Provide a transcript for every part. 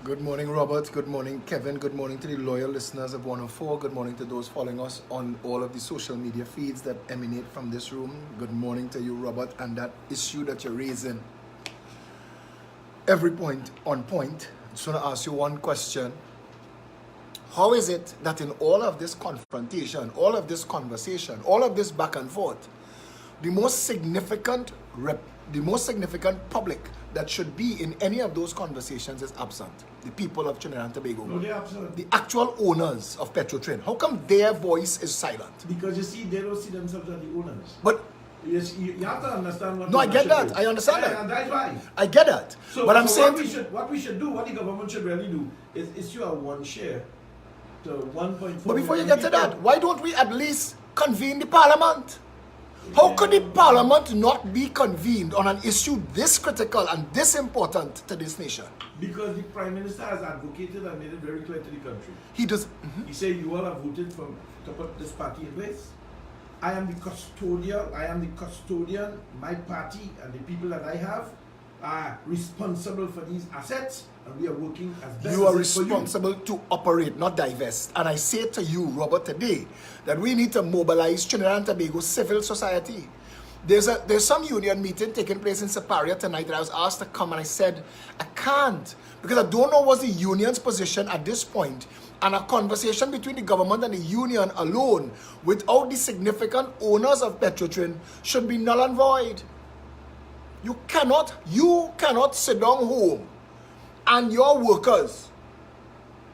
Good morning, Robert. Good morning, Kevin. Good morning to the loyal listeners of 104. Good morning to those following us on all of the social media feeds that emanate from this room. Good morning to you, Robert, and that issue that you're raising. Every point on point. I just want to ask you one question. How is it that in all of this confrontation, all of this conversation, all of this back and forth, the most significant public that should be in any of those conversations is absent? The people of Trinidad and Tobago. No, they're absent. The actual owners of Petrotrin. How come their voice is silent? Because you see, they don't see themselves as the owners. But yes, you have to understand what. no, I get that. Is. I understand that. And that's why. I get that. So, but I'm saying what we should do, what the government should really do, is issue a one share to 1.4. But before you get to that, why don't we at least convene the parliament? How could the parliament not be convened on an issue this critical and this important to this nation? Because the Prime Minister has advocated and made it very clear to the country. He does. He said, you all have voted to put this party in place. I am the custodian, my party and the people that I have are responsible for these assets, and we are working as best You are as responsible to operate, not divest. And I say to you, Robert, today, that we need to mobilize Trinidad and Tobago civil society. There's some union meeting taking place in Separia tonight that I was asked to come, and I said, I can't, because I don't know what's the union's position at this point. And a conversation between the government and the union alone, without the significant owners of Petrotrin, should be null and void. You cannot sit down home and your workers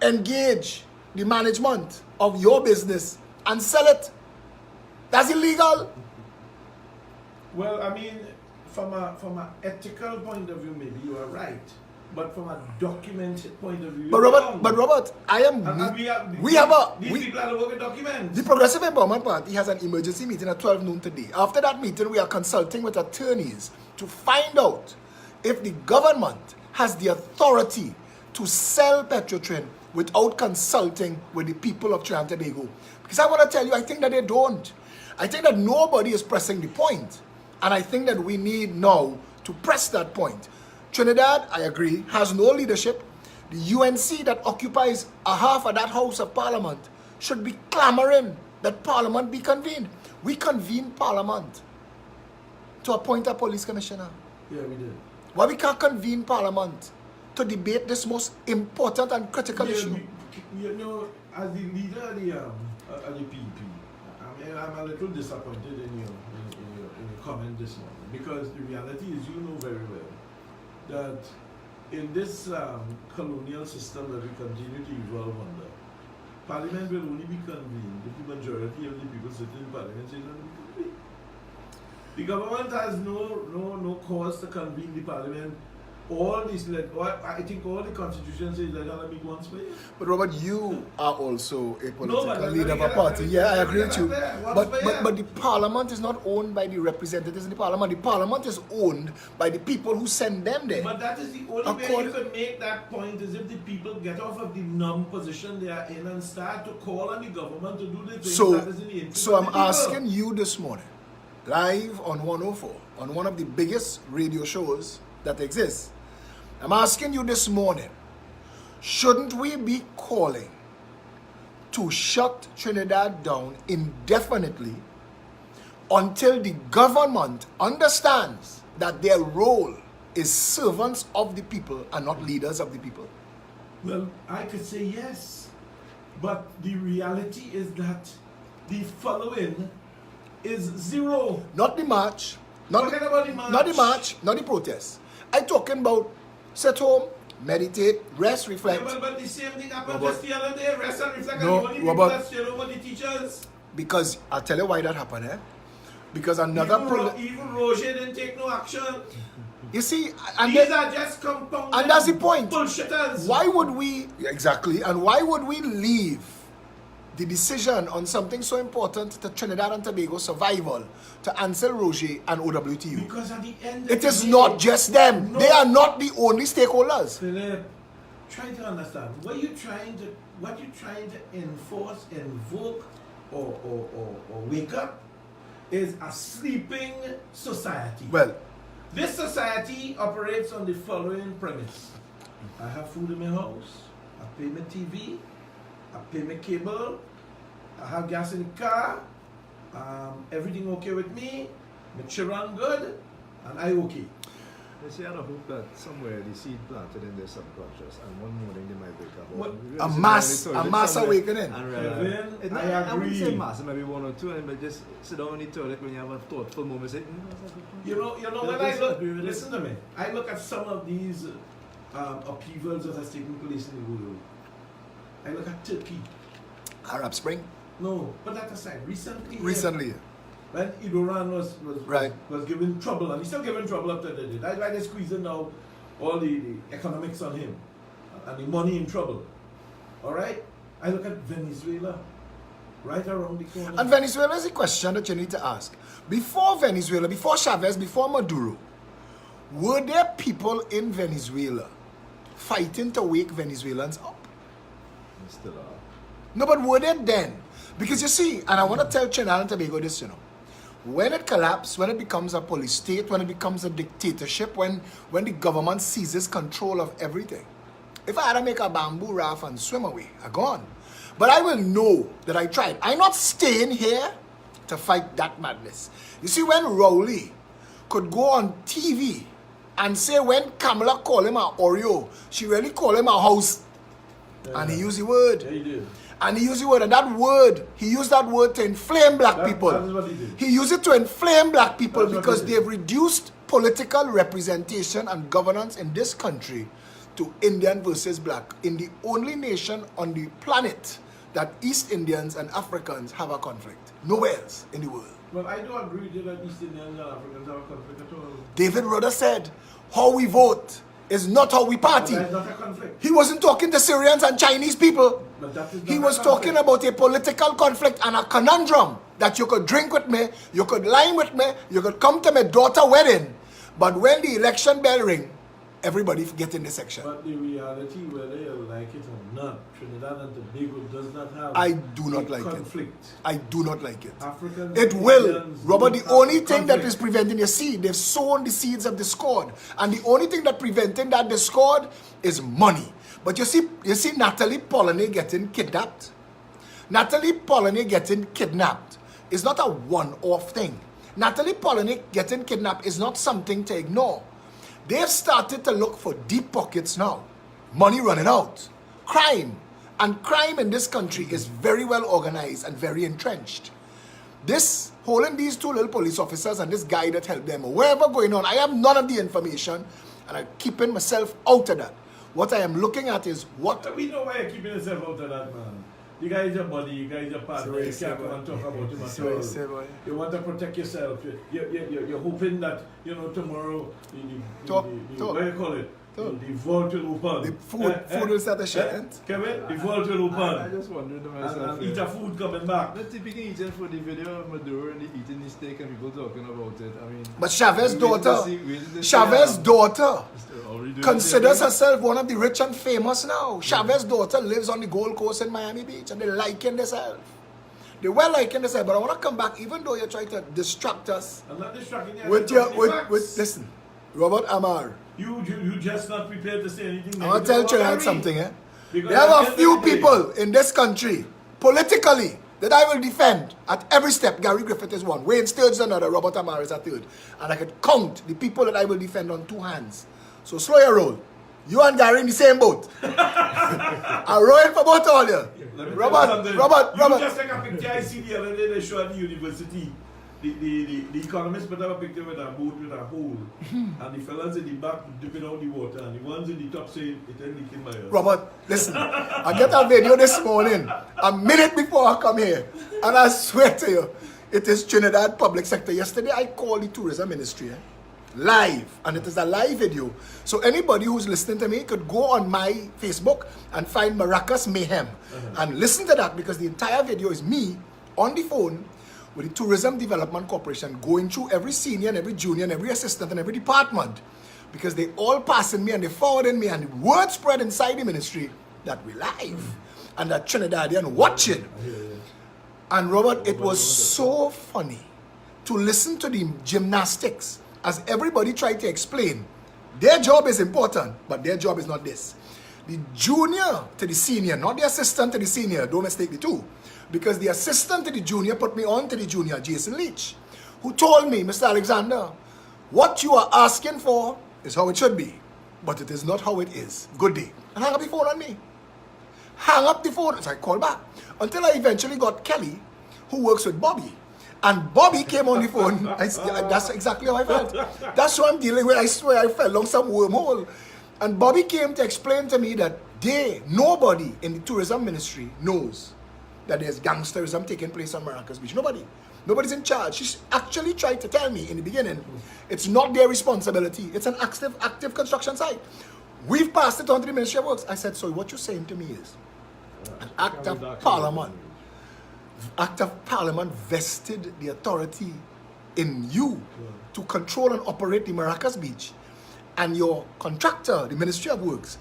engage the management of your business and sell it. That's illegal. Well, I mean, from an ethical point of view, maybe you are right. But from a documented point of view, But Robert, these people are the working documents. The Progressive Empowerment Party has an emergency meeting at 12 noon today. After that meeting, we are consulting with attorneys to find out if the government has the authority to sell Petrotrin without consulting with the people of Trinidad and Tobago. Because I want to tell you, I think that they don't. I think that nobody is pressing the point. And I think that we need now to press that point. Trinidad, I agree, has no leadership. The UNC that occupies a half of that House of Parliament should be clamoring that Parliament be convened. We convened Parliament to appoint a police commissioner. Yeah, we did. Why we can't convene Parliament to debate this most important and critical issue? You know, as the leader of the PEP, I'm a little disappointed in your comment this morning, because the reality is, you know very well that in this colonial system that we continue to evolve under, Parliament will only be convened if the majority of the people sitting in Parliament say not to be convened. The government has no cause to convene the Parliament. I think all the constitutions say let only meet once per year. But Robert, you are also a political leader of a party. Yeah, I agree with you. But the Parliament is not owned by the representatives in the Parliament. The Parliament is owned by the people who send them there. But that is the only way you can make that point, is if the people get off of the numb position they are in and start to call on the government to do the things that is in the interest So of the I'm people. asking you this morning, live on 104, on one of the biggest radio shows that exists, I'm asking you this morning, shouldn't we be calling to shut Trinidad down indefinitely until the government understands that their role is servants of the people and not leaders of the people? Well, I could say yes, but the reality is that the following is zero. Not the march, not the protest. I'm talking about sit home, meditate, rest, reflect. Yeah, but the same thing happened just the other day. Rest and reflect. No, and the only people Robert, that stayed over the teachers. Because I'll tell you why that happened, Because another even Roger didn't take no action. You see, These are just compounded. And that's the point. Bullshitters. Why would we and why would we leave the decision on something so important to Trinidad and Tobago survival to Ansel Roger and OWTU? Because at the end of it the is day, not just them. No. They are not the only stakeholders. Philip, try to understand. What you're trying to enforce, invoke, or wake up is a sleeping society. Well, this society operates on the following premise. I have food in my house. I pay my TV. I pay my cable. I have gas in the car. Everything okay with me. My children good. And I okay. They say I hope that somewhere the seed planted in their subconscious, and one morning they might wake up. What? A mass awakening. And Kevin, it's I not, I wouldn't say agree. mass, maybe one or two, but just sit down in the toilet when you have a thoughtful moment. Say, that's a good point. You know when Yeah, I look, agree with listen to me. I look at some of these upheavals that has taken place in the world. I look at Turkey. Arab Spring. No, but that aside, recently. Recently. When Iran was Right. giving trouble, and he's still giving trouble up to the day. That's why they're squeezing out all the economics on him and the money in trouble. All right? I look at Venezuela, right around the corner. And Venezuela is a question that you need to ask. Before Venezuela, before Chavez, before Maduro, were there people in Venezuela fighting to wake Venezuelans up? They still are. No, but were they then? Because you see, and I want to tell Trinidad and Tobago this, you know. When it collapses, when it becomes a police state, when it becomes a dictatorship, when the government seizes control of everything. If I had to make a bamboo raft and swim away, I'm gone. But I will know that I tried. I'm not staying here to fight that madness. You see, when Rowley could go on TV and say when Kamala called him a Oreo, she really called him a house. And he used the word. Yeah, he did. And he used the word, and that word, he used that word to inflame black people. That is what he did. He used it to inflame black people That's what because he did. they've reduced political representation and governance in this country to Indian versus black. In the only nation on the planet that East Indians and Africans have a conflict. Nowhere else in the world. Well, I do agree with you that East Indians and Africans have a conflict at all. David Rudder said, how we vote is not how we But party. that is not a conflict. He wasn't talking to Syrians and Chinese people. But that is not He a was conflict. talking about a political conflict and a conundrum that you could drink with me, you could line with me, you could come to my daughter's wedding, but when the election bell ring, everybody get in the section. But the reality, whether you like it or not, Trinidad and Tobago does not have I do not a like it. conflict. I do not like it. Africans It and will. Indians Robert, don't the have only a thing that conflict. is preventing your seed, they've sown the seeds of discord. And the only thing that preventing that discord is money. But you see Natalie Polony getting kidnapped. Natalie Polony getting kidnapped is not a one-off thing. Natalie Polony getting kidnapped is not something to ignore. They've started to look for deep pockets now. Money running out. Crime. And crime in this country is very well organized and very entrenched. This, holding these two little police officers and this guy that helped them, wherever going on, I have none of the information and I'm keeping myself out of that. What I am looking at is what... We know why you're keeping yourself out of that, man. You guys your buddy, you guys your partner, you can't come and talk about him at all. You want to protect yourself. You're hoping that, tomorrow, Talk. what do you call it? Talk. The vault will open. The food will start to shine. Kevin, the vault will I open. just wondered to myself. And eat a food coming back. The typical eating for the video of Maduro and the eating the steak and people talking about it. I mean, But Chavez's we didn't daughter, see- we didn't see, Chavez's daughter already doing considers the herself one of the rich and famous now. Chavez's daughter lives on the Gold Coast in Miami Beach and they liking themselves. They were liking themselves, but I want to come back, even though you're trying to distract us I'm not distracting you. with listen, Robert Amar. You just not prepared to say anything. I want to tell negative about Trinidad me. something, eh? Because There are at a the end few of the day- people in this country, politically, that I will defend at every step. Gary Griffith is one, Wayne Sturge is another, Robert Amar is a third. And I could count the people that I will defend on two hands. So slow your roll. You and Gary in the same boat. I'm rowing for both all you. Let me Robert, tell you Robert, something. You Robert. just take a picture. I see the other day they show at the university. The economists put up a picture with a boat with a hole. And the fellas in the back dipping out the water. And the ones in the top say it ain't leaking by us. Robert, listen, I get a video this morning, a minute before I come here, and I swear to you, it is Trinidad Public Sector. Yesterday I called the tourism ministry, live, and it is a live video. So anybody who's listening to me could go on my Facebook and find Maracas Mayhem and listen to that, because the entire video is me on the phone with the Tourism Development Corporation going through every senior and every junior and every assistant and every department, because they all passing me and they forwarding me, and the word spread inside the ministry that we live and that Trinidadian watching. And Robert, it was so funny to listen to the gymnastics as everybody tried to explain Their job is important, but their job is not this. The junior to the senior, not the assistant to the senior, don't mistake the two. Because the assistant to the junior put me on to the junior, Jason Leach, who told me, Mr. Alexander, what you are asking for is how it should be, but it is not how it is. Good day. And hang up the phone on me. Hang up the phone. So I called back. Until I eventually got Kelly, who works with Bobby. And Bobby came on the phone. That's exactly how I felt. That's what I'm dealing with. I swear I fell along some wormhole. And Bobby came to explain to me that nobody in the tourism ministry knows that there's gangsterism taking place on Maracas Beach. Nobody. Nobody's in charge. She actually tried to tell me in the beginning, it's not their responsibility. It's an active construction site. We've passed it on to the Ministry of Works. I said, so what you're saying to me is an act of parliament. Act of Parliament vested the authority in you to control and operate the Maracas Beach, and your contractor, the Ministry of Works,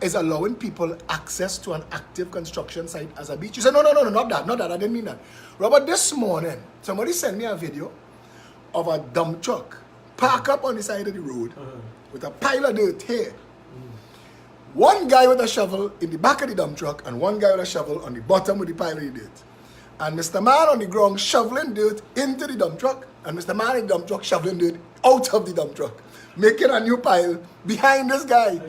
is allowing people access to an active construction site as a beach. You said, no, not that, I didn't mean that. Robert, this morning, somebody sent me a video of a dump truck parked up on the side of the road with a pile of dirt here. One guy with a shovel in the back of the dump truck and one guy with a shovel on the bottom with the pile of the dirt. And Mr. Man on the ground shoveling dirt into the dump truck, and Mr. Man in the dump truck shoveling dirt out of the dump truck, making a new pile behind this guy.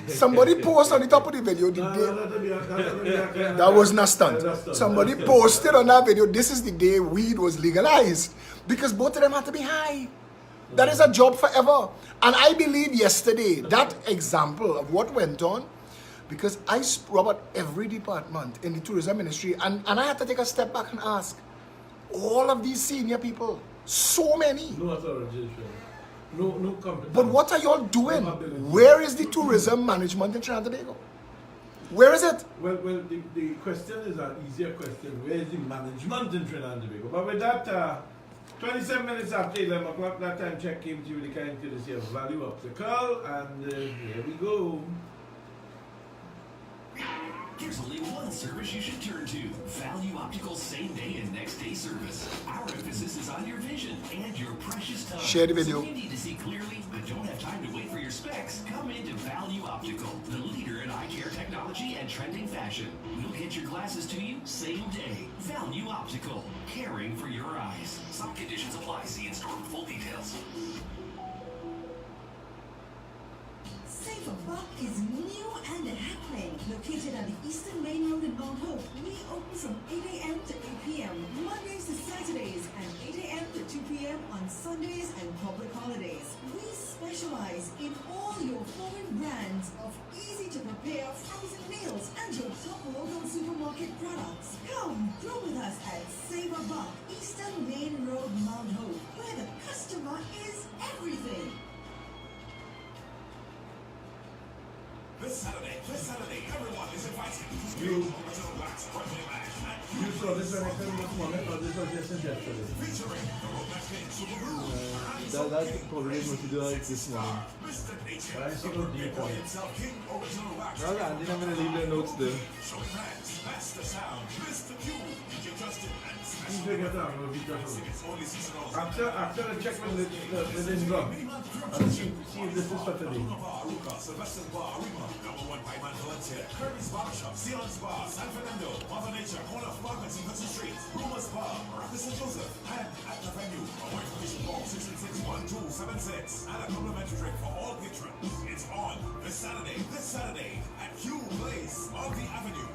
Somebody posted on the top of the video the day. That wasn't a stunt. Somebody posted on that video, this is the day weed was legalized. Because both of them had to be high. That is a job forever. And I believe yesterday, that example of what went on, because I spoke about every department in the tourism ministry, and I had to take a step back and ask, all of these senior people, so many. No authority, no competence. But what are y'all doing? Where is the tourism management in Trinidad and Tobago? Where is it? Well, the question is an easier question. Where is the management in Trinidad and Tobago? But with that, 27 minutes after 11 o'clock, that time check came to you with the kind courtesy of Value Optical, and here we go. There's only one service you should turn to. Value Optical same day and next day service. Our emphasis is on your vision and your precious time. Share the video. So you need to see clearly but don't have time to wait for your specs? Come into Value Optical, the leader in eye care technology and trending fashion. We'll get your glasses to you same day. Value Optical, caring for your eyes. Some conditions apply. See in store for full details. Safer Buck is new and happening. Located at the Eastern Main Road in Mount Hope, we open from 8 a.m. to 8 p.m. Mondays to Saturdays, and 8 a.m. to 2 p.m. on Sundays and public holidays. We specialize in all your foreign brands of easy-to-prepare frozen meals and your top local supermarket products. Come grow with us at Safer Buck, Eastern Main Road, Mount Hope, where the customer is everything. This Saturday, everyone is invited. You saw this when I came this morning, or this was just yesterday? That probably must do it this morning. I saw the deep one. Well, Andy, I'm going to leave the notes there. After the check with this drum, and see if this is Saturday. Number one by Man Valencia, Kirby's Barbershop, Ceylon's Bar, San Fernando, Mother Nature, corner of Margaret's and Hudson Street, Rumors Bar, Maracas and Joseph, and at the venue. For more information, call 666-1276, and a complimentary drink for all patrons. It's on this Saturday at Q Place on the Avenue.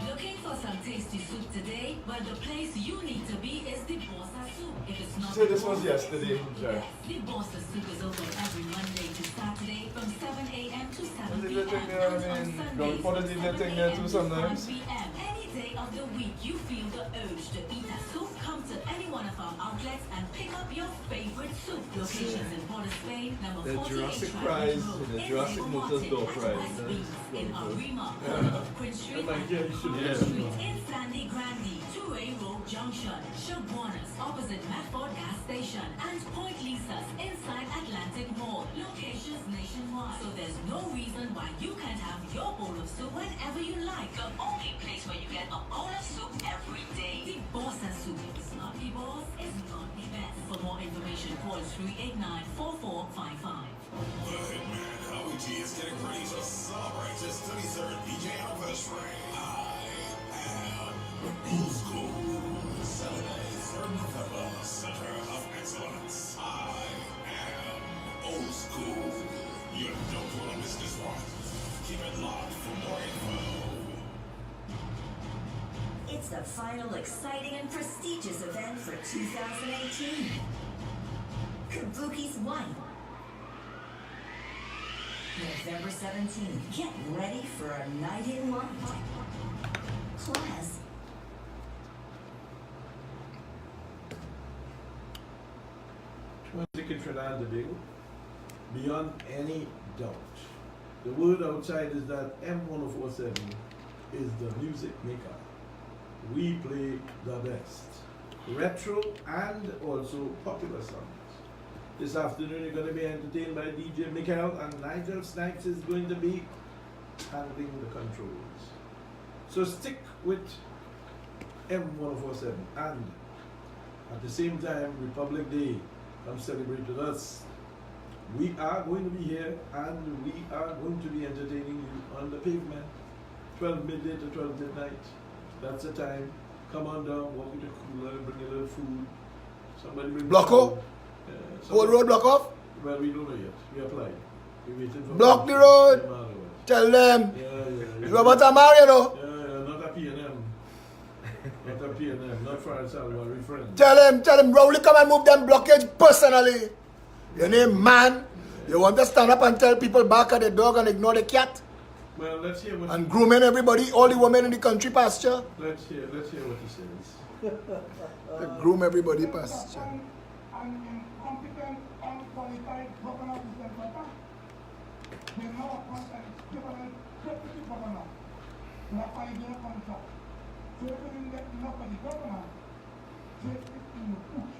Looking for some tasty soup today? Well, the place you need to be is the Bossa Soup. If it's not So this was yesterday, Jack. the Bossa Soup is open every Monday to Saturday from 7 a.m. to 7 Did p.m. they take there, and on going for the Sundays dinner from thing 7 there a.m. too to sometimes? 5 p.m. Any day of the week you feel the urge to eat a soup, come to any one of our outlets and pick up your favorite soup. Locations in Port of Spain, number The 48 Jurassic Travis prize, Road, the in Jurassic Lake Motors Martin, door at prize. West Beach, in Arima, Queen Street, Like, yeah, you should Queen hear Street, it. in Sandy Grande, 2A Road Junction, Shugwarners opposite Medford Gas Station, and Point Lisa's inside Atlantic Mall. Locations nationwide, so there's no reason why you can't have your bowl of soup whenever you like. The only place where you get a bowl of soup every day. The Boss and Soup. It's not the boss, it's not the best. For more information, call 389-4455. The Hitman Howie G is getting ready to celebrate his 33rd DJ anniversary. I am Old School. Saturday, 3rd November, Center of Excellence. I am Old School. You don't want to miss this one. Keep it locked for more info. It's the final exciting and prestigious event for 2018. Kabuki's Wine. November 17th. Get ready for a night in light. Plus, Music in Trinidad and Tobago, beyond any doubt. The word outside is that M1047 is the music maker. We play the best. Retro and also popular songs. This afternoon you're going to be entertained by DJ Mikael, and Nigel Snipes is going to be handling the controls. So stick with M1047, and at the same time, Republic Day, come celebrate with us. We are going to be here, and we are going to be entertaining you on the pavement, 12 midday to 12 midnight. That's the time. Come on down, walk with the cooler, bring a little food. Somebody bring Blocko? Whole road block off? Well, we don't know yet. We applied. We're waiting for Block the road. Tell them. Yeah. Robert Amar, you know. Yeah, not a P&M. Not a P&M, not for El Salvador, we friends. Tell him, Rowley, come and move them blockage personally. Your name, man. You want to stand up and tell people back at the dog and ignore the cat? Well, let's hear what And grooming everybody, all the women in the country pasture? let's hear what he says. They groom everybody pasture. And incompetent, unqualified governor is the better. They now appoint a government, deputy governor, in a 5-year contract. So if you didn't get enough of the governor, take it in your push.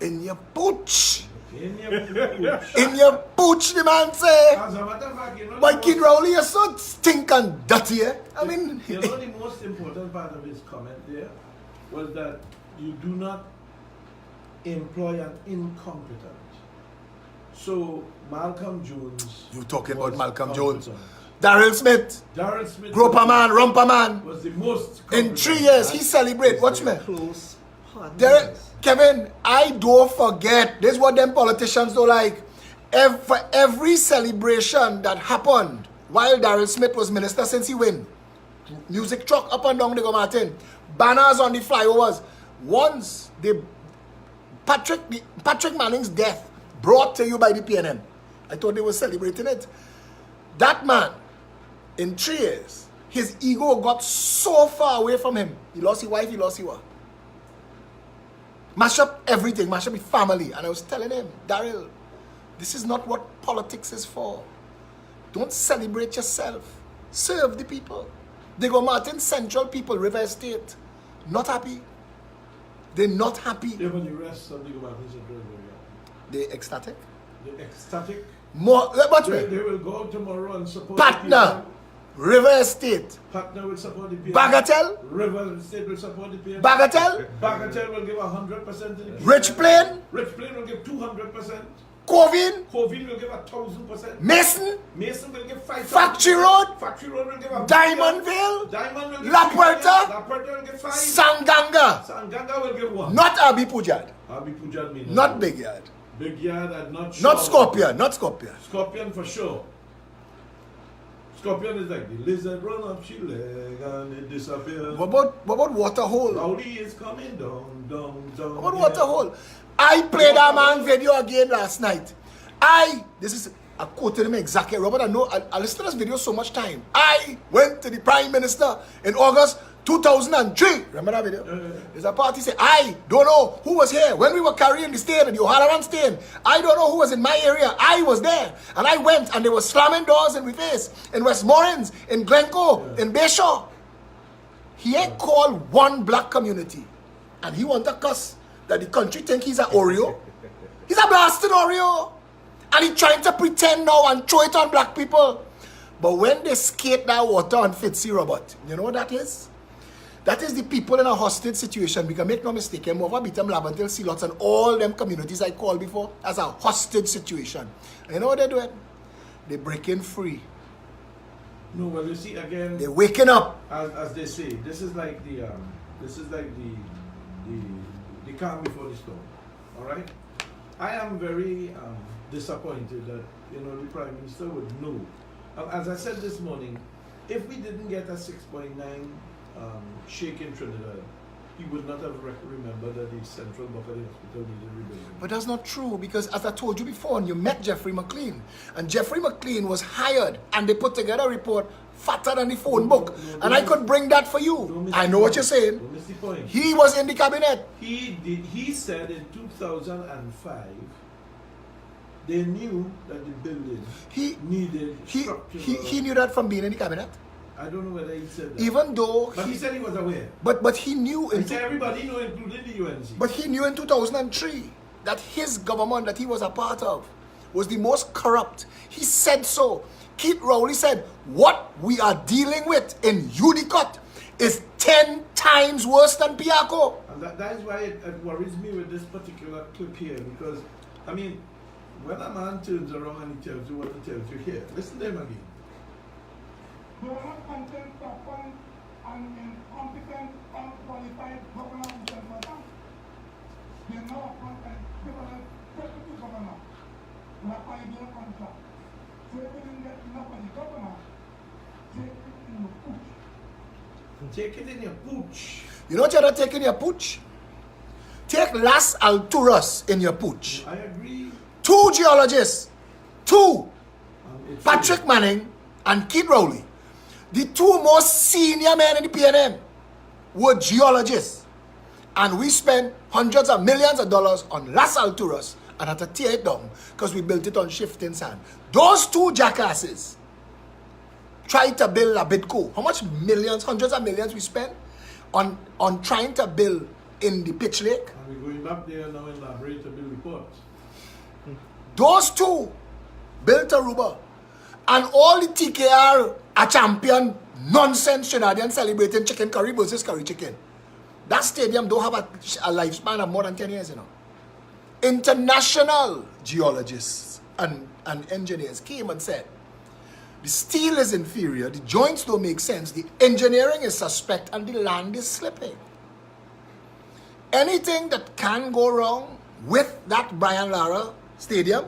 In your pooch. In your pooch. In your pooch, the man say. As a matter of fact, you know, But Kid Rowley, you're so stink and dirty, eh? I mean, you know the most important part of his comment there was that you do not employ an incompetent. So Malcolm Jones. you talking about was Malcolm Jones. competent. Daryl Smith, Darren Smith Groper man, Romper man. was the most In competent. 3 years, he celebrate. Watch me. Close partners. There, Kevin, I don't forget. This is what them politicians don't like. For every celebration that happened while Daryl Smith was minister since he win, music truck up and down the Go Martin, banners on the flyovers. Once Patrick Manning's death brought to you by the PNM, I thought they were celebrating it. That man, in 3 years, his ego got so far away from him. He lost his wife, he lost his wife. Mash up everything, mash up his family. And I was telling him, Daryl, this is not what politics is for. Don't celebrate yourself. Serve the people. They go Martin Central people, River Estate, not happy. They're not happy. Yeah, but the rest of the government is very happy. They're ecstatic. The ecstatic. More, watch They me. will go tomorrow and support Patna, River Estate, the PNM. Patna will support the PNM. Bagatelle, River State will support the PNM. Bagatelle, Bagatelle will give 100% to the PNM. Rich Plain, Rich Plain will give 200%. Covin, Covin will give 1,000%. Mason, Mason will give 5,000%. Factory Road, Factory Road will give 1,000%. Diamondville, Diamond will give La 3 Puerta, million. La Puerta will give 5. Sanganga, Sanganga will give 1. not Abi Pujad, Abi Pujad means not Big Yard, Big Yard and not not Shaw. Scorpion, not Scorpion. Scorpion for sure. Scorpion is like the lizard run up she leg and it disappears. What about Waterhole? Rowdy is coming down. What about Waterhole? I played that man video again last night. This is I quoted him exactly. Robert, I listened to this video so much time. I went to the Prime Minister in August 2003. Remember that video? There's a party say, I don't know who was here when we were carrying the stain and the O'Halloran stain. I don't know who was in my area. I was there. And I went and they were slamming doors in my face. In Westmoreland, in Glencoe, in Bayshore. He ain't called one black community. and he want to cuss that the country think he's an Oreo. He's a blasted Oreo. And he trying to pretend now and throw it on black people. But when they skate that water on Fitzy Robert, you know what that is? That is the people in a hostage situation. We can make no mistake. Mova Bitam, Labantil, Silots, and all them communities I called before as a hostage situation. And you know what they're doing? They're breaking free. No, well, you see again. They're waking up. As they say, this is like the calm before the storm. All right. I am very disappointed that the Prime Minister would know. As I said this morning, if we didn't get a 6.9 shake in Trinidad, he would not have remembered that the Central Buffalo Hospital needed rebuilding. But that's not true, because as I told you before, and you met Jeffrey McLean, and Jeffrey McLean was hired, and they put together a report fatter than the phone book, and I could bring that for you. I know what you're saying. Don't miss the point. He was in the cabinet. He said in 2005 they knew that the building needed structural. He knew that from being in the cabinet. I don't know whether he said that. Even though but he said he was aware. But he knew. He said everybody knew, including the UNC. But he knew in 2003 that his government that he was a part of was the most corrupt. He said so. Keith Rowley said, what we are dealing with in Unicut is 10 times worse than Piaco. And that is why it worries me with this particular clip here, because, I mean, when a man turns around and he tells you what he tells you here, listen to him again. They are not content to appoint an incompetent, unqualified governor who does not act. They now appoint a equivalent deputy governor with a 5-year contract. So if they didn't get enough of the governor, take it in your pooch. Take it in your pooch. You know what you're not taking in your pooch? Take Las Alturas in your pooch. I agree. 2 geologists. 2. It's Patrick Manning and Keith Rowley. The 2 most senior men in the PNM were geologists. And we spent hundreds of millions of dollars on Las Alturas and had to tear it down because we built it on shifting sand. Those 2 jackasses tried to build a Bidco. How much millions, hundreds of millions we spent on trying to build in the Pitch Lake? And we're going back there now in Library to build reports. Those 2 built Aruba. And all the TKR a champion nonsense Trinidadian celebrating chicken curry versus curry chicken. That stadium don't have a lifespan of more than 10 years, International geologists and engineers came and said, the steel is inferior, the joints don't make sense, the engineering is suspect, and the land is slipping. Anything that can go wrong with that Brian Lara stadium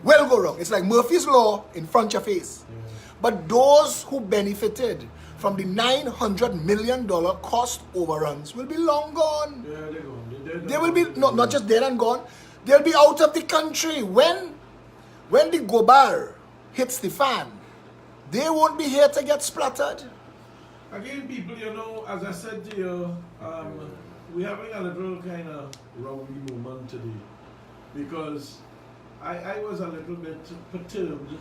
will go wrong. It's like Murphy's Law in front of your face. Yeah. But those who benefited from the $900 million cost overruns will be long gone. Yeah, they're gone. They will be not just dead and gone. They'll be out of the country. When the Gobar hits the fan, they won't be here to get splattered. Again, people, as I said to you, we're having a little kind of rowdy moment today, because I was a little bit perturbed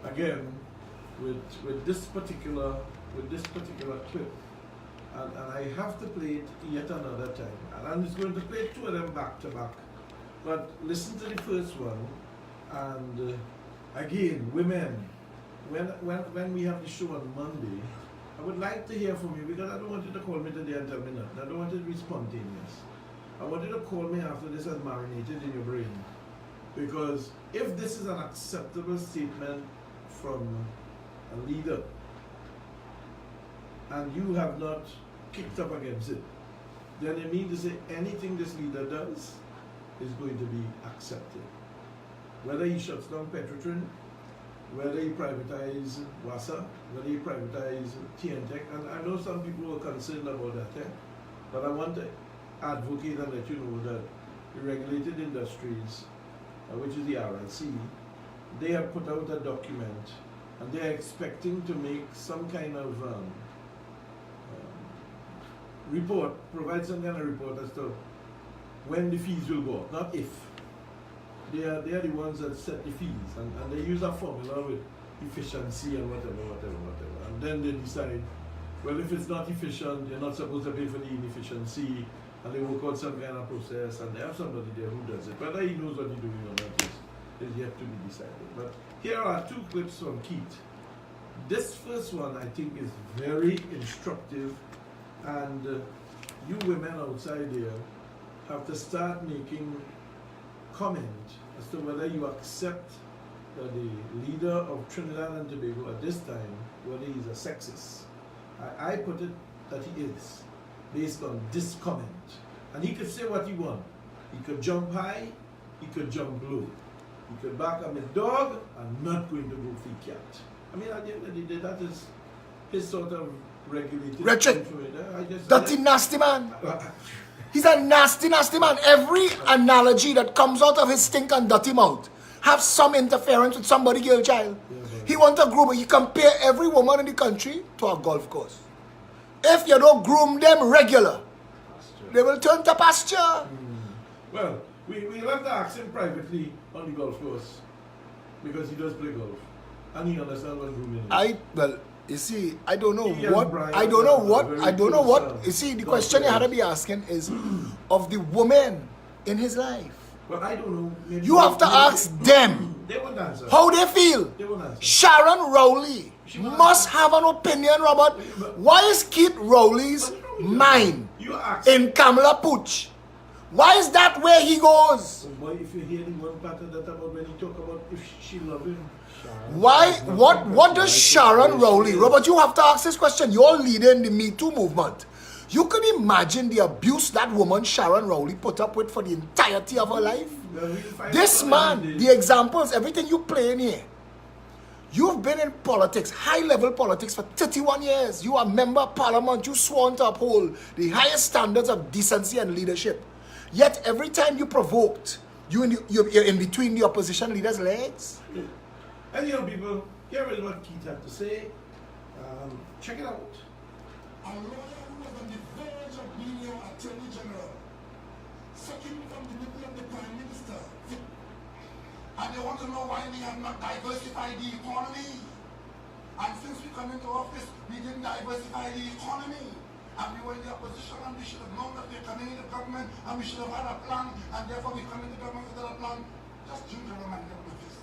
again with this particular clip, and I have to play it yet another time, and I'm just going to play 2 of them back to back. But listen to the first one, and again, women, when we have the show on Monday, I would like to hear from you, because I don't want you to call me today and tell me nothing. I don't want it to be spontaneous. I want you to call me after this has marinated in your brain. Because if this is an acceptable statement from a leader, and you have not kicked up against it, then it means to say anything this leader does is going to be accepted. Whether he shuts down Petrotrin, whether he privatizes WASA, whether he privatizes TNTech, and I know some people are concerned about that, but I want to advocate and let you know that the regulated industries, which is the RLC, they have put out a document, and they are expecting to make some kind of report, provide some kind of report as to when the fees will go up, not if. They are the ones that set the fees, and they use a formula with efficiency and whatever. And then they decide, well, if it's not efficient, you're not supposed to pay for the inefficiency, and they work out some kind of process, and they have somebody there who does it. Whether he knows what he's doing or not is yet to be decided. But here are two clips from Keith. This first one, I think, is very instructive, and you women outside there have to start making comment as to whether you accept that the leader of Trinidad and Tobago at this time, whether he's a sexist. I put it that he is, based on this comment. And he could say what he wants. He could jump high, he could jump low. He could back up his dog and not going to go for cat. I mean, at the end of the day, that is his sort of regulated. Richard, dirty nasty man. He's a nasty, nasty man. Every analogy that comes out of his stink and dirty mouth have some interference with somebody, girl child. He wants a groomer. He compare every woman in the country to a golf course. If you don't groom them regular, they will turn to pasture. Well, we'll have to ask him privately on the golf course, because he does play golf and he understands what grooming is. Well, you see, I don't know He and what, Brian I don't know are what, very I don't know close, what, you see, the question you had to be asking is of the women in his life. Well, I don't know. Maybe You have to ask them They won't answer. how they feel. They won't answer. Sharon Rowley must have an opinion, Robert. Why is Keith Rowley's mind You ask. in Kamala Pooch? Why is that where he goes? Oh boy, if you hear the one part of that about when he talk about if she love him. Why? What does Sharon Rowley? Robert, you have to ask this question. You're leading the Me Too movement. You can imagine the abuse that woman Sharon Rowley put up with for the entirety of her life. This man, the examples, everything you play in here. You've been in politics, high-level politics, for 31 years. You are a member of parliament. You sworn to uphold the highest standards of decency and leadership. Yet every time you provoked, you're in between the opposition leader's legs. Anyhow, people, here is what Keith had to say. Check it out. A lawyer who was on the verge of being your attorney general, second from the middle of the prime minister. And they want to know why we have not diversified the economy. And since we come into office, we didn't diversify the economy. And we were in the opposition, and we should have known that we are coming into government, and we should have had a plan, and therefore we come into government without a plan. Just ginger them and get them this.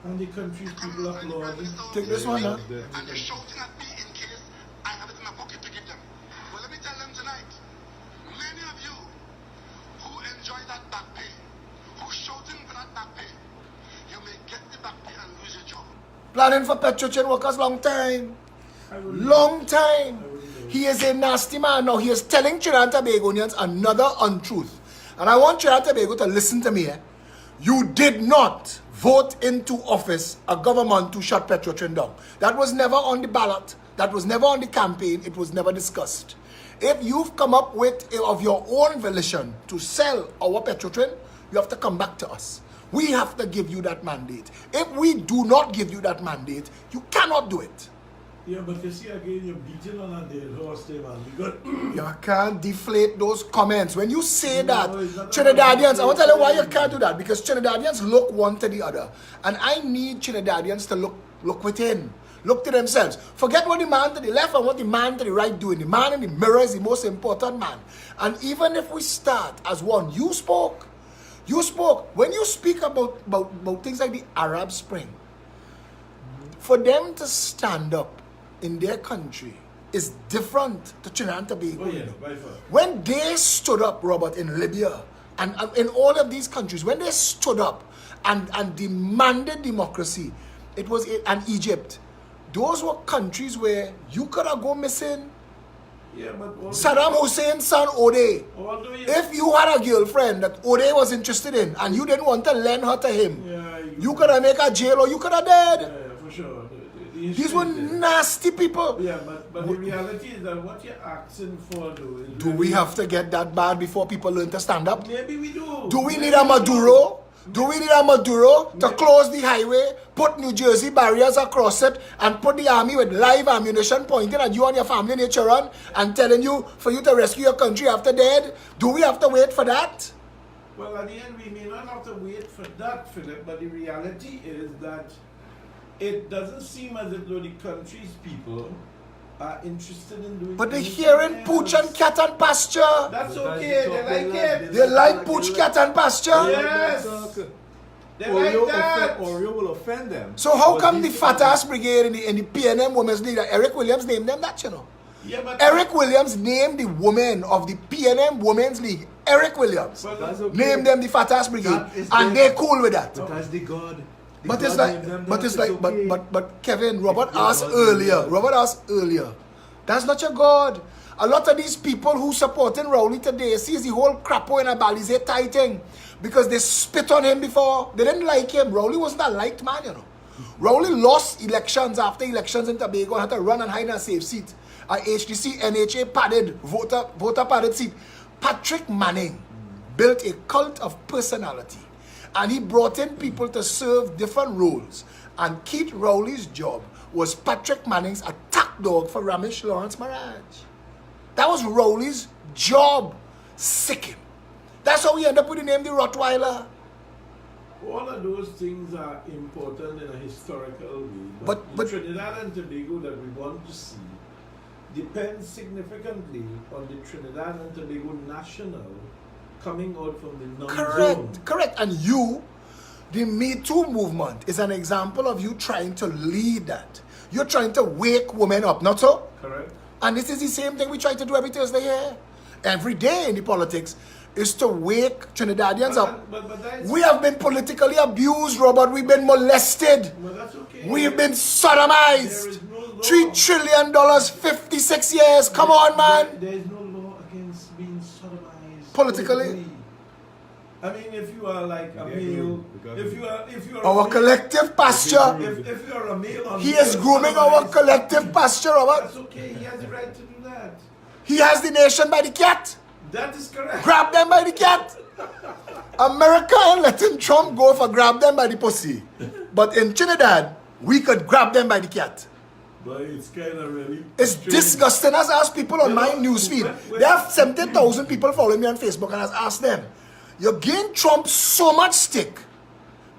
And the country's people applaud. Take this one, huh? And they're shouting at me in case I have it in my pocket to give them. Well, let me tell them tonight, many of you who enjoy that back pay, who's shouting for that back pay, you may get the back pay and lose your job. Planning for Petrochin workers long time. Long time. He is a nasty man. Now he is telling Trinidad and Tobagonians another untruth. And I want Trinidad and Tobago to listen to me. You did not vote into office a government to shut Petrotrin down. That was never on the ballot. That was never on the campaign. It was never discussed. If you've come up with of your own volition to sell our Petrotrin, you have to come back to us. We have to give you that mandate. If we do not give you that mandate, you cannot do it. Yeah, but you see again, you're beating on a dead horse there, man. Because You can't deflate those comments. When you say No, that, it's not Trinidadians, I want to tell you why you about can't do that. Because Trinidadians look one to the other. And I need Trinidadians to look within. Look to themselves. Forget what the man to the left and what the man to the right doing. The man in the mirror is the most important man. And even if we start as one, you spoke. When you speak about things like the Arab Spring, for them to stand up in their country is different to Trinidad and Tobago. oh yeah, by far. When they stood up, Robert, in Libya and in all of these countries, when they stood up and demanded democracy, it was and Egypt. Those were countries where you could have gone missing. Yeah, but Saddam Hussein's son Ode. although you, If you had a girlfriend that Ode was interested in and you didn't want to lend her to him, yeah, you could have made a jail or you could have died. yeah, for sure. The These issue were is there. nasty people. Yeah, but the reality is that what you're asking for, though, is Do we have to get that bad before people learn to stand up? Maybe we do. Do we Maybe need a Maduro? Do we need a Maduro to close the highway, put New Jersey barriers across it, and put the army with live ammunition pointing at you and your family in Chiron and telling you for you to rescue your country after dead? Do we have to wait for that? Well, at the end, we may not have to wait for that, Philip, but the reality is that it doesn't seem as if though the country's people are interested in doing. But they're anything hearing pooch and else. cat and pasture. That's okay. They like it. They like pooch, cat and pasture. Yes. They like that. Oreo will offend them. So how But come the these fat ass brigade in the PNM Women's League, Eric Williams named them that, you know? Yeah, but Eric Williams named the women of the PNM Women's League. Eric Williams That's okay. named them the fat ass brigade, That is and their- they're cool with that. But that's the God. The But it's God like, named them but that, it's like, okay. but Kevin, Robert If your asked God earlier. named them. Robert asked earlier. That's not your God. A lot of these people who supporting Rowley today sees the whole crapo in a Balize tight thing because they spit on him before. They didn't like him. Rowley wasn't a liked man, you know. Rowley lost elections after elections in Tobago and had to run and hide in a safe seat. A HDC, NHA padded, voter padded seat. Patrick Manning built a cult of personality. And he brought in people to serve different roles. And Keith Rowley's job was Patrick Manning's attack dog for Ramesh Lawrence Maharaj. That was Rowley's job. Sick him. That's how we end up with the name the Rottweiler. all of those things are important in a historical way. But- the Trinidad and Tobago that we want to see depends significantly on the Trinidad and Tobago national coming out from the non-zone. Correct. And you, the Me Too movement is an example of you trying to lead that. You're trying to wake women up, not so? Correct. And this is the same thing we try to do every Thursday here. Every day in the politics is to wake Trinidadians up. But that's, We have been politically abused, Robert. We've been molested. but that's okay. We've been There sodomized. is no law. $3 trillion, 56 years. Come on, man. There is no law against being sodomized. Politically? I mean, if you are like a Yeah, male, because if you are Our a male, collective pasture. if you are a male, on He is grooming our collective pasture, Robert. That's okay. He has the right to do that. He has the nation by the cat. That is correct. Grab them by the cat. America ain't letting Trump go for grab them by the pussy. But in Trinidad, we could grab them by the cat. But it's kind of really. It's disgusting. As I ask people on You my know, newsfeed. when- There have 70,000 people following me on Facebook, and I asked them, you gain Trump so much stick,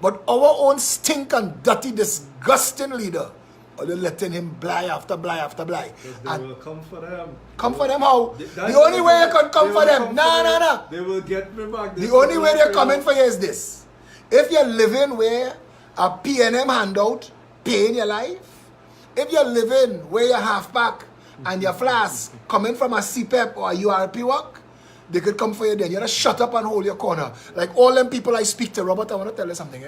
but our own stink and dirty, disgusting leader, or they're letting him blie after blie after blie. Because they And will come for them. come for them how? That's The only way you can come they for will them, come nah, for nah, them. nah. They will get me back. The only way they're coming for you is this. If you're living where a PNM handout paying your life, if you're living where you're half back and your flask coming from a CPEP or a URP work, they could come for you then. You just shut up and hold your corner. Like all them people I speak to, Robert, I want to tell you something.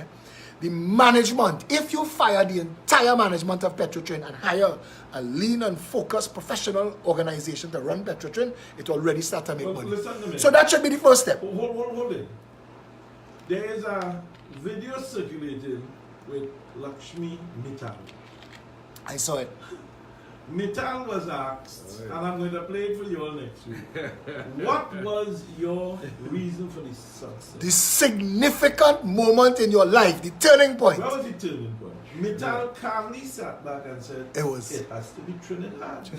The management, if you fire the entire management of Petrotrin and hire a lean and focused professional organization to run Petrotrin, it already start to make Well, money. listen to me. So that should be the first step. Hold it. There is a video circulating with Lakshmi Mittal. I saw it. Mittal was asked, and I'm going to play it for you all next week. What was your reason for this success? The significant moment in your life, the turning point. Where was the turning point? Mittal calmly sat back and said, It was- it has to be Trinidad.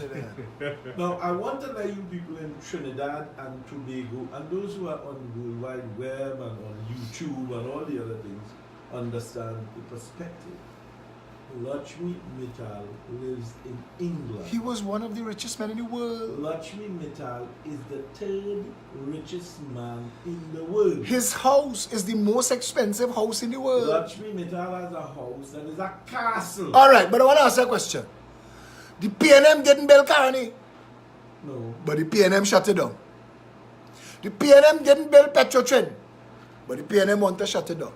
Now, I want to let you people in Trinidad and Tobago, and those who are on World Wide Web and on YouTube and all the other things, understand the perspective. Lakshmi Mittal lives in England. He was one of the richest men in the world. Lakshmi Mittal is the third richest man in the world. His house is the most expensive house in the world. Lakshmi Mittal has a house that is a castle. All right, but I want to ask you a question. The PNM didn't build Caroni, No. but the PNM shut it down. The PNM didn't build Petrotrin, but the PNM want to shut it down.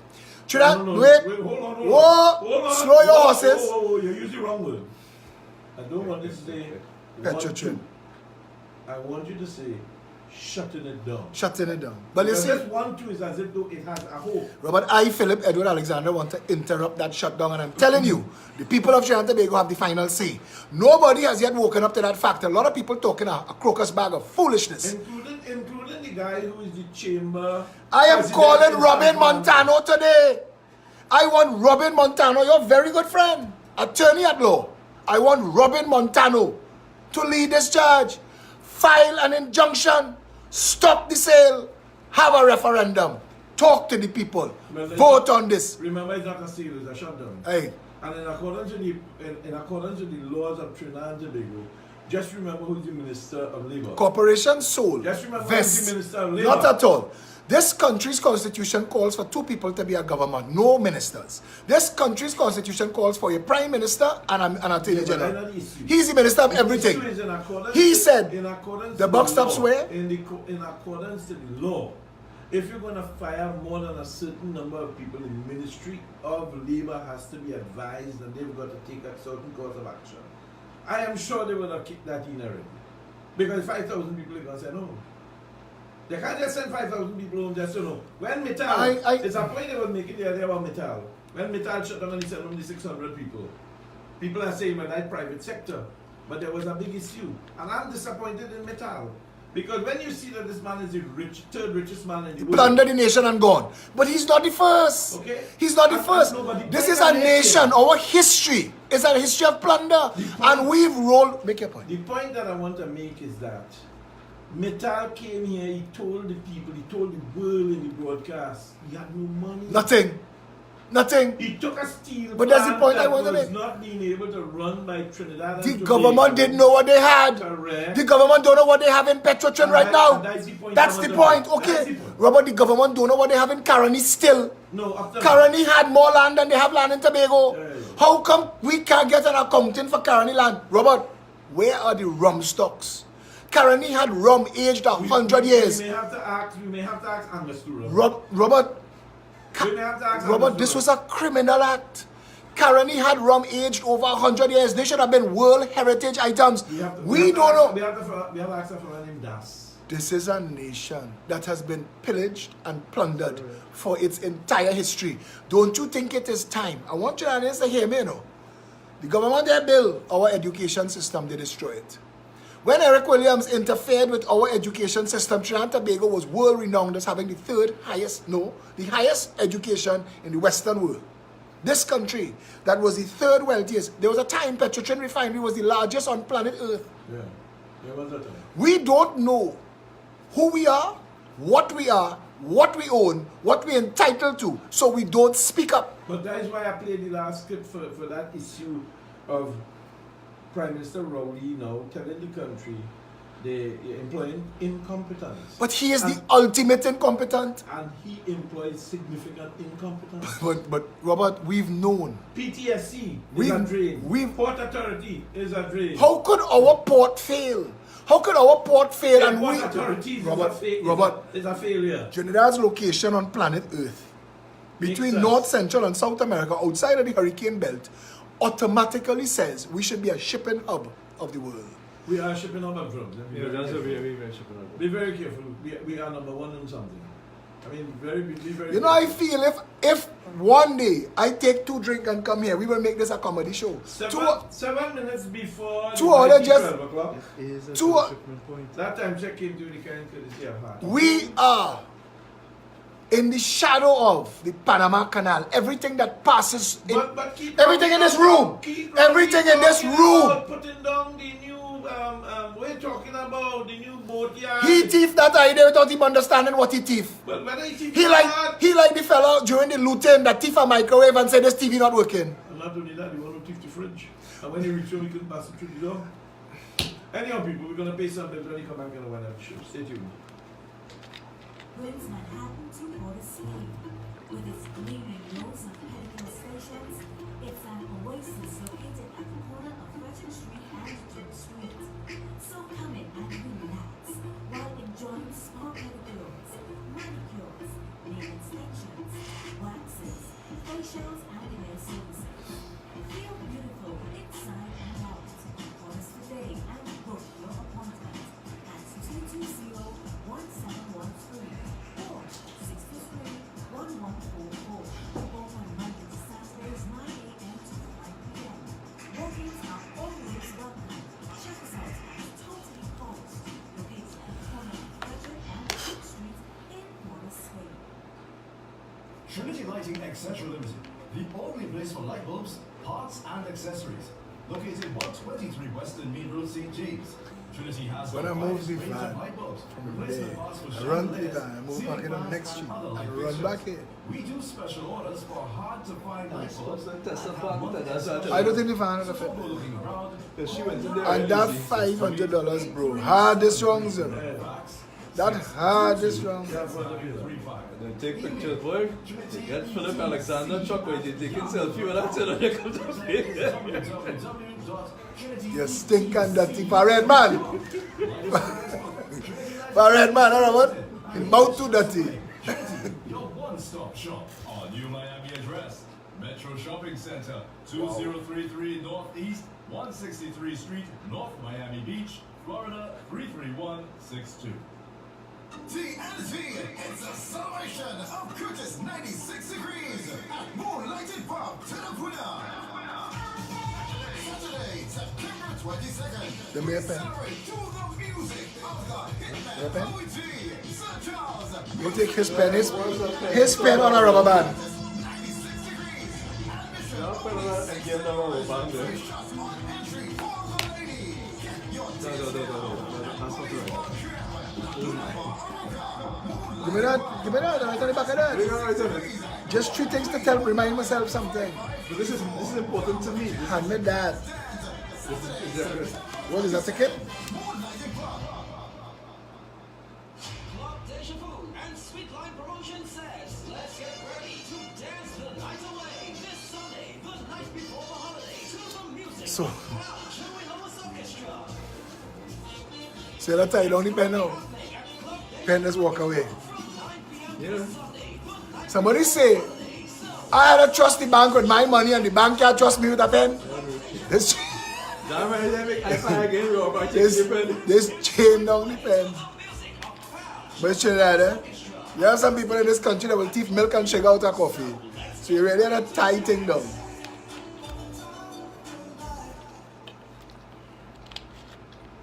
Trinidad, No, wait. hold on. Whoa, Hold on. slow your Whoa, horses. Whoa, you're using the wrong word. I don't want you to say Petrotrin. want to. I want you to say shutting it down. Shutting it down. But you Because see, this 1-2 is as if though it has a hope. Robert, I, Philip Edward Alexander, want to interrupt that shutdown, and I'm telling you, the people of Trinidad and Tobago have the final say. Nobody has yet woken up to that fact. A lot of people talking a crocus bag of foolishness. Including the guy who is the chamber. I am president calling in Robin San Juan. Montano today. I want Robin Montano, your very good friend, attorney at law. I want Robin Montano to lead this charge. File an injunction. Stop the sale. Have a referendum. Talk to the people. Well, Vote on this. Remember, it's not a sale, it's a shutdown. Hey, And in accordance with the laws of Trinidad and Tobago, Just remember who's the Minister of Labour. Corporation Soul. Just remember Vest. who's the Minister of Labour. Not at all. This country's constitution calls for 2 people to be a government, no ministers. This country's constitution calls for a prime minister and an attorney Yeah, but general. that's not the issue. He's the minister of The everything. issue is in accordance He to- said in accordance the to buck stops law, where? in accordance to the law, if you're going to fire more than a certain number of people, the Ministry of Labour has to be advised and they've got to take a certain course of action. I am sure they will have kicked that in already. Because 5,000 people are going to say no. They can't just send 5,000 people home just to know. When Mittal, it's a point they were making the other day about Mittal. When Mittal shut down and he sent home the 600 people, people are saying, well, that's private sector. But there was a big issue. And I'm disappointed in Mittal. Because when you see that this man is the third richest man in the world. Plundered the nation and gone. But he's not the first. Okay. He's not the And first. nobody- This is a nation. Our history is a history of plunder. And we've rolled. Make your point. The point that I want to make is that Mittal came here, he told the people, he told the world in the broadcast, he had no money. Nothing. Nothing. He took a steel But that's the plant point I that want to was make. not being able to run by Trinidad and The Tobago. government didn't know what they had. Correct. The government don't know what they have in Petrotrin And right that- now. and that's the point That's I the want point. to make. That's Okay. the point. Robert, the government don't know what they have in Caroni still. No, after Caroni had more land than they have land in Tobago. Yeah. How come we can't get an accounting for Caroni land? Robert, where are the rum stocks? Caroni had rum aged 100 years. We may have to ask Angus to run. Robert, We may have to ask Robert, Angus this to was run. a criminal act. Caroni had rum aged over 100 years. They should have been World Heritage items. We don't know. We have to ask for a name Das. This is a nation that has been pillaged and plundered for its entire history. Don't you think it is time? I want you to hear me, you know. The government, they built our education system, they destroy it. When Eric Williams interfered with our education system, Trinidad and Tobago was world renowned as having the highest education in the Western world. This country, that was the third wealthiest. There was a time Petrotrin Refinery was the largest on planet Earth. Yeah. There was a time. We don't know who we are, what we own, what we're entitled to, so we don't speak up. But that is why I played the last clip for that issue of Prime Minister Rowley now telling the country they're employing incompetence. But he is the ultimate incompetent. And he employs significant incompetence. But Robert, we've known. PTSC is a drain. Port Authority is a drain. How could our port fail? How could our port fail and Port we... Authority Robert, is a failure. Trinidad's location on planet Earth, between Makes sense. North, Central and South America, outside of the hurricane belt, automatically says we should be a shipping hub of the world. We are shipping hub of drugs. and be Yeah, very that's a careful. very, very shipping up. Be very careful. We are number one in something. I mean, be very You know, I careful. feel if one day I take 2 drinks and come here, we will make this a comedy show. 7 minutes before Two hours just- 12 o'clock. It is a Two- transshipment point. That time check came to the kind courtesy of heart. We are in the shadow of the Panama Canal. Everything that passes, But keep everything in this room, keep everything in this talking room. about Putting down the new, we're talking about the new boat yard. He thief that idea without him understanding what he thief. But whether he He like the fella during the looting that thief a microwave and said this TV not working. And not only that, he want to thief the fridge. And when he reached home, he couldn't pass it through the door. Anyhow, people, we're going to pay some bills when he come back and win that show. Stay tuned. brings Manhattan to Port City. With its gleaming rows of pedicure stations, it's an oasis located at the corner of Regent Street and Duke Street. So come in and relax while enjoying spa pedicures, manicures, nail extensions, waxes, facials, and hair services. Feel beautiful inside and out. Call us today and book your appointment at 220-1713 or 623-1144. Open Monday to Saturdays 9 a.m. to 5 p.m. Walk-ins are always welcome. Check us out at Totally Polished, located at the corner of Frederick and Duke Street in Port City. Trinity Lighting Accessory Limited, the only place for light bulbs, parts and accessories. located 123 Western Main Road, St. James. Trinity has When I a move wide the range of van light bulbs, from replacement there, parts for I short run to the layers, van, I move ceiling back in on the fans, next and street, other and light run fixtures. back here. We do special orders for hard to find light bulbs. I don't think the van is a fit. We're looking around. Because she went in there And that $500, bro, hardest wrong, sir. That hardest wrong. And then take pictures, boy. They get Philip Alexander truck where they taking selfie with that till they come to You stink and dirty for red man. For red man, all right, what? Mouth too dirty. Your one-stop shop, our new Miami address, Metro Shopping Center, 2033 Northeast 163 Street, North Miami Beach, Florida 33162. TNT, it's a celebration of Curtis 96 degrees at Moonlighted Pub, Tinnapuna. Saturday, September 22nd. Give me a pen. Celebrate to the music of the Give me a pen. hitman OG, Sir Charles. You take his pen, his pen on a rubber band. 96 degrees. Admission and give them a rubber band there. shots on entry for the lady. Get your No. That's not right. Give me that, right on the back of that. Bring her right on it. Just 3 things to tell, remind myself something. But this is important to me. Hand me that. What is that ticket? Club Deja Vu and Sweet Line Promotion says, let's get ready to dance the night away. This Sunday, the night before the holiday, to the music So- of Crown Jewel Lois Orchestra. See that I don't pen now. Pen just walk away. Yeah. Somebody say, I had to trust the bank with my money and the bank can't trust me with a pen. This, That right there make I fly again, Rob. I take the pen. this chain down the pen. But it's Trinidad, eh? You have some people in this country that will thief milk and sugar out of coffee. So you really have to tie thing down.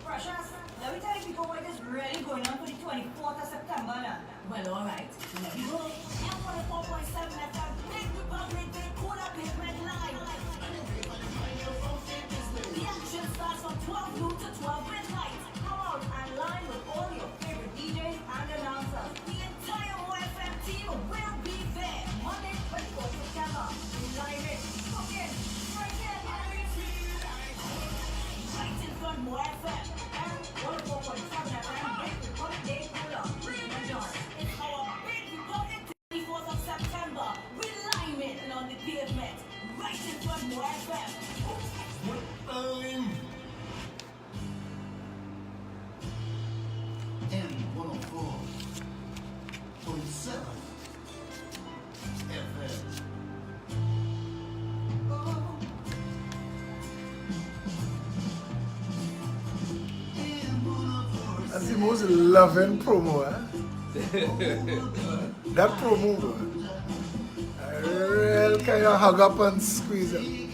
Precious, let me tell you people what is really going on for the 24th of September now. Well, alright. Let me go. M104.7 FM, Big Republic, Big Coda Pavement Live. The action starts from 12 noon to 12 midnight. Come out and line with all your favorite DJs and announcers. The entire OFM team will be there. Monday, 24th September. We live it. Book it. Right here. Right in front of OFM. M104.7 FM, Big Republic Day Coda. Remember, it's our Big Republic 24th of September. We live it on the pavement. Right in front of OFM. M104.7 FM. That's the most loving promo, eh? That promo, bro. I real kind of hug up and squeeze him.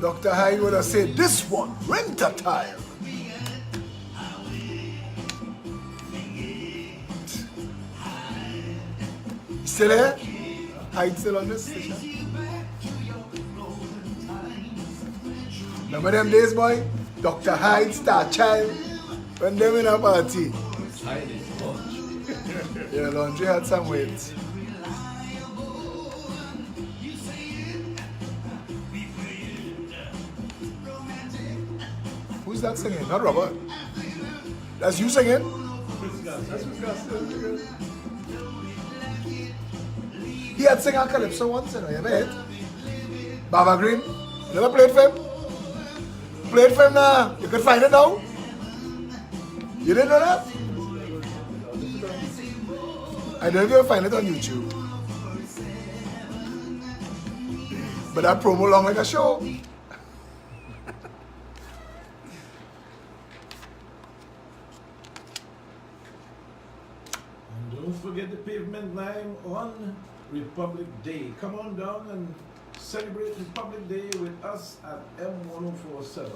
Dr. Hyde would have said, this one, winter time. Still there? Hyde still on this station? Remember them days, boy? Dr. Hyde, Star Child, when them in a party. Yeah, laundry had some weight. Who's that singing? Not Robert. That's you singing? He had sing a calypso once, you know, you ever heard? Baba Green? You never played for him? Played for him now. You could find it now? You didn't know that? I don't know if you'll find it on YouTube. But that promo long like a show. And don't forget the pavement line on Republic Day. Come on down and celebrate Republic Day with us at M1047.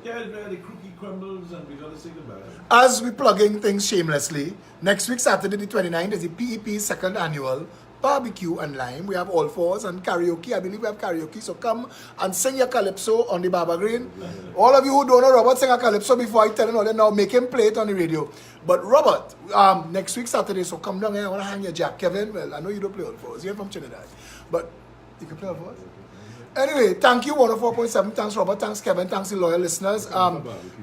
Yeah, the cookie crumbles and we gotta say goodbye. As we plugging things shamelessly, next week, Saturday the 29th, is the PEP's second annual barbecue and lime. We have all fours and karaoke. I believe we have karaoke. So come and sing your calypso on the Baba Green. All of you who don't know Robert sing a calypso before I tell you all that now, make him play it on the radio. But Robert, next week Saturday, so come down here. I want to hang your jack. Kevin, well, I know you don't play all fours. You're from Trinidad. But you can play all fours. Anyway, thank you, 104.7. Thanks, Robert. Thanks, Kevin. Thanks, the loyal listeners.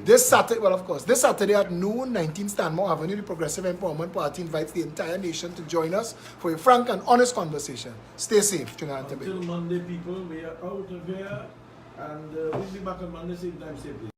This Saturday, well, of course, this Saturday at noon, 19 Stanmore Avenue, the Progressive Empowerment Party invites the entire nation to join us for a frank and honest conversation. Stay safe, Trinidad and Tobago. Until Monday, people, we are out of here, and we'll be back on Monday, same time, same place.